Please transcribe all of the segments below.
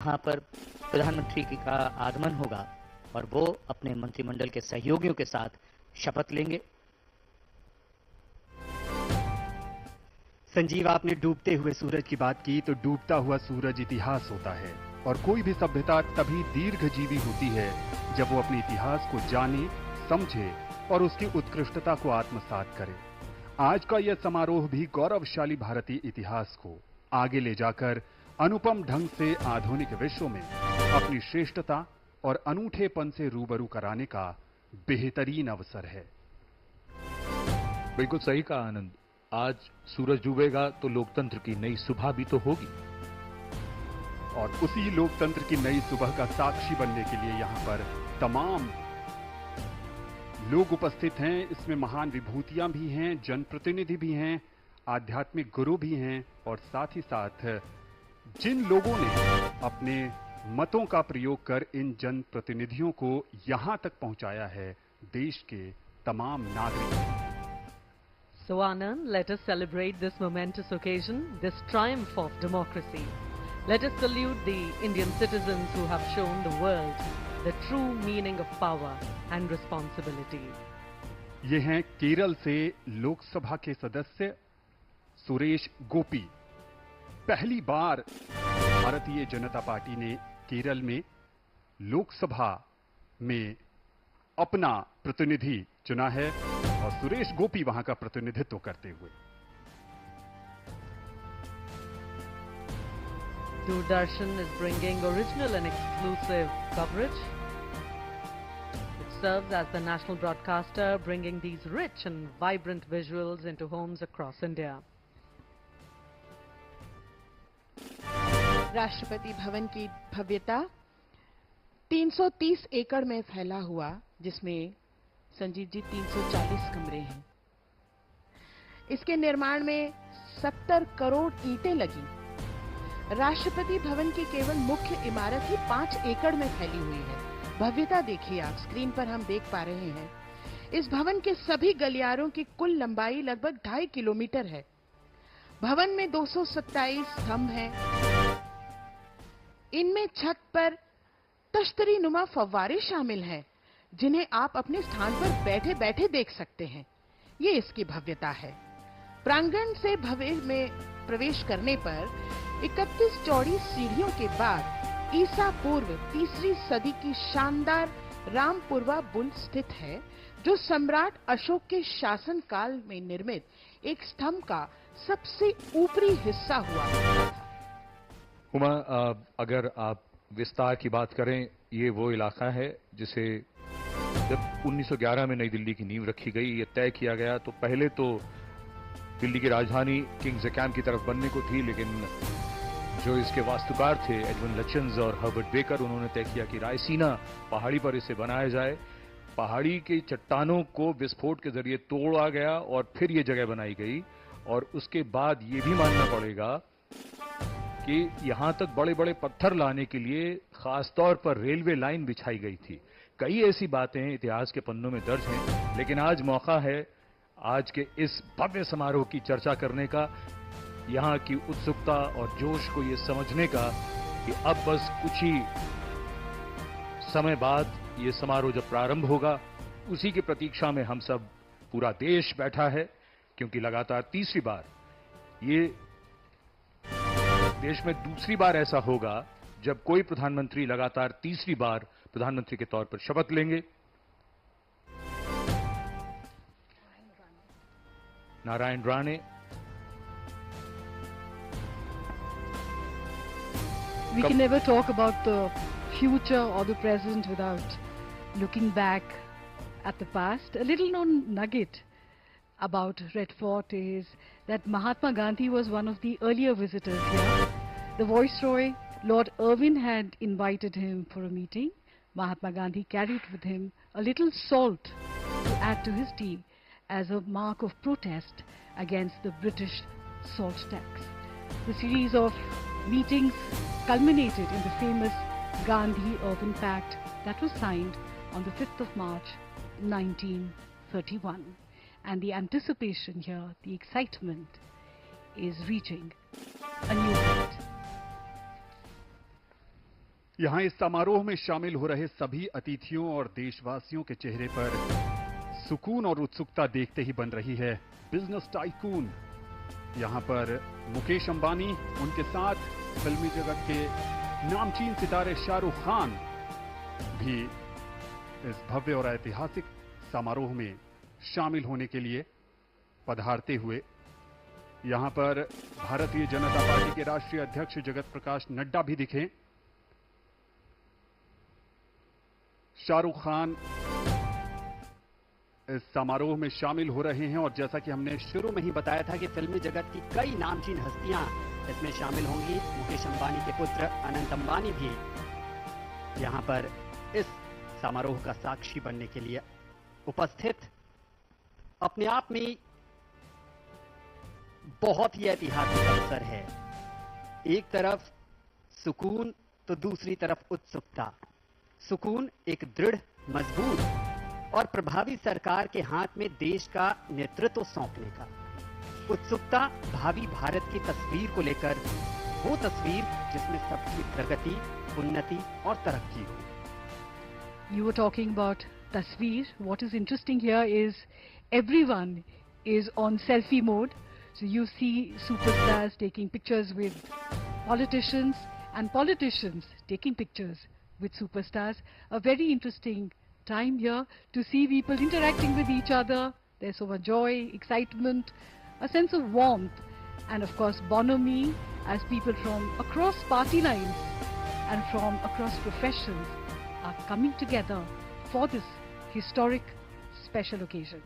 वहां पर प्रधानमंत्री का आगमन होगा और वो अपने मंत्रिमंडल के सहयोगियों के साथ शपथ लेंगे। संजीव, आपने डूबते हुए सूरज की बात की, तो डूबता हुआ सूरज इतिहास होता है और कोई भी सभ्यता तभी दीर्घजीवी होती है जब वो अपने इतिहास को जाने, समझे और उसकी उत्कृष्टता को आत्मसात करे। आज का यह समारोह भी गौरवशाली भारतीय इतिहास को आगे ले जाकर अनुपम ढंग से आधुनिक विश्व में अपनी श्रेष्ठता और अनूठेपन से रूबरू कराने का बेहतरीन अवसर है। बिल्कुल सही कहा आनंद। आज सूरज डूबेगा तो लोकतंत्र की नई सुबह भी तो होगी और उसी लोकतंत्र की नई सुबह का साक्षी बनने के लिए यहां पर तमाम लोग उपस्थित हैं। इसमें महान विभूतियां भी हैं, जनप्रतिनिधि भी हैं, आध्यात्मिक गुरु भी हैं और साथ ही साथ जिन लोगों ने अपने मतों का प्रयोग कर इन जनप्रतिनिधियों को यहां तक पहुंचाया है, देश के तमाम नागरिक। So Anand, let us celebrate this momentous occasion, this triumph of democracy. Let us salute the Indian citizens who have shown the world the true meaning of power and responsibility. ये हैं केरल से लोकसभा के सदस्य सुरेश गोपी। पहली बार भारतीय जनता पार्टी ने केरल में लोकसभा में अपना प्रतिनिधि चुना है और सुरेश गोपी वहां का प्रतिनिधित्व करते हुए। Doordarshan is bringing original and exclusive coverage. It serves as the national broadcaster, bringing these rich and vibrant visuals into homes across India. Rashtrapati Bhavan की भव्यता 330 एकड़ में फैला हुआ, जिसमें संजीव जी 340 कमरे हैं। इसके निर्माण में 70 करोड़ ईंटें लगी। राष्ट्रपति भवन की केवल मुख्य इमारत ही 5 एकड़ में फैली हुई है। भव्यता देखिए, आप स्क्रीन पर हम देख पा रहे हैं। इस भवन के सभी गलियारों की कुल लंबाई लगभग 2.5 किलोमीटर है। भवन में 227 स्तंभ हैं। इनमें छत पर तश्तरी नुमा फव्वारे शामिल हैं, जिन्हें आप अपने स्थान पर बैठे बैठे देख सकते हैं। ये इसकी भव्यता है। प्रांगण से भवन में प्रवेश करने पर 31 चौड़ी सीढ़ियों के बाद ईसा पूर्व 3री सदी की शानदार रामपुरवा बुल स्थित है, जो सम्राट अशोक के शासन काल में निर्मित एक स्तंभ का सबसे ऊपरी हिस्सा हुआ था। उमा, अगर आप विस्तार की बात करें, ये वो इलाका है जिसे जब 1911 में नई दिल्ली की नींव रखी गई, ये तय किया गया, तो पहले तो दिल्ली की राजधानी किंग्स कैंप की तरफ बनने को थी, लेकिन जो इसके वास्तुकार थे एडविन लचन्स और हर्बर्ट बेकर, उन्होंने तय किया कि रायसीना पहाड़ी पर इसे बनाया जाए। पहाड़ी की चट्टानों को विस्फोट के जरिए तोड़ा गया और फिर ये जगह बनाई गई। और उसके बाद ये भी मानना पड़ेगा कि यहां तक बड़े बड़े पत्थर लाने के लिए खास तौर पर रेलवे लाइन बिछाई गई थी। कई ऐसी बातें इतिहास के पन्नों में दर्ज हैं, लेकिन आज मौका है आज के इस भव्य समारोह की चर्चा करने का, यहां की उत्सुकता और जोश को ये समझने का कि अब बस कुछ ही समय बाद ये समारोह जब प्रारंभ होगा, उसी की प्रतीक्षा में हम सब, पूरा देश बैठा है, क्योंकि लगातार तीसरी बार ये देश में दूसरी बार ऐसा होगा जब कोई प्रधानमंत्री लगातार तीसरी बार प्रधानमंत्री के तौर पर शपथ लेंगे। Narayan Rane. We can never talk about the future or the present without looking back at the past. A little known nugget about Red Fort is that Mahatma Gandhi was one of the earlier visitors here. The Viceroy, Lord Irwin, had invited him for a meeting. Mahatma Gandhi carried with him a little salt to add to his tea as a mark of protest against the British salt tax. The series of meetings culminated in the famous Gandhi-Irwin Pact that was signed on the 5th of March 1931. And the anticipation here, the excitement, is reaching a new height. यहां इस समारोह में शामिल हो रहे सभी अतिथियों और देशवासियों के चेहरे पर सुकून और उत्सुकता देखते ही बन रही है बिजनेस टाइकून। यहां पर मुकेश अंबानी, उनके साथ फिल्मी जगत के नामचीन सितारे शाहरुख खान भी इस भव्य और ऐतिहासिक समारोह में शामिल होने के लिए पधारते हुए यहां पर भारतीय जनता पार्टी के राष्ट्रीय अध्यक्ष जगत प्रकाश नड्डा भी दिखे। शाहरुख खान इस समारोह में शामिल हो रहे हैं और जैसा कि हमने शुरू में ही बताया था कि फिल्मी जगत की कई नामचीन हस्तियां इसमें शामिल होंगी। मुकेश अंबानी के पुत्र अनंत अंबानी भी यहां पर इस समारोह का साक्षी बनने के लिए उपस्थित। अपने आप में बहुत ही ऐतिहासिक अवसर है। एक तरफ सुकून तो दूसरी तरफ उत्सुकता। सुकून एक दृढ़, मजबूत और प्रभावी सरकार के हाथ में देश का नेतृत्व सौंपने का। उत्सुकता भावी भारत की तस्वीर को लेकर, वो तस्वीर जिसमें सबकी प्रगति, उन्नति और तरक्की हो। You were talking about tasveer. What is interesting here is everyone is on selfie mode. So you see superstars taking pictures with politicians and politicians taking pictures with superstars. A very interesting time here to see people interacting with each other. There's so much joy, excitement, a sense of warmth, and of course bonhomie as people from across party lines and from across professions are coming together for this historic special occasion.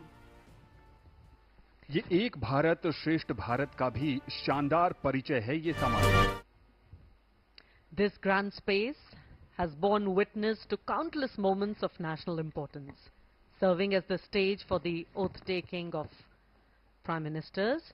ये एक भारत श्रेष्ठ भारत का भी शानदार परिचय है ये समारोह। This grand space has borne witness to countless moments of national importance, serving as the stage for the oath-taking of Prime Ministers,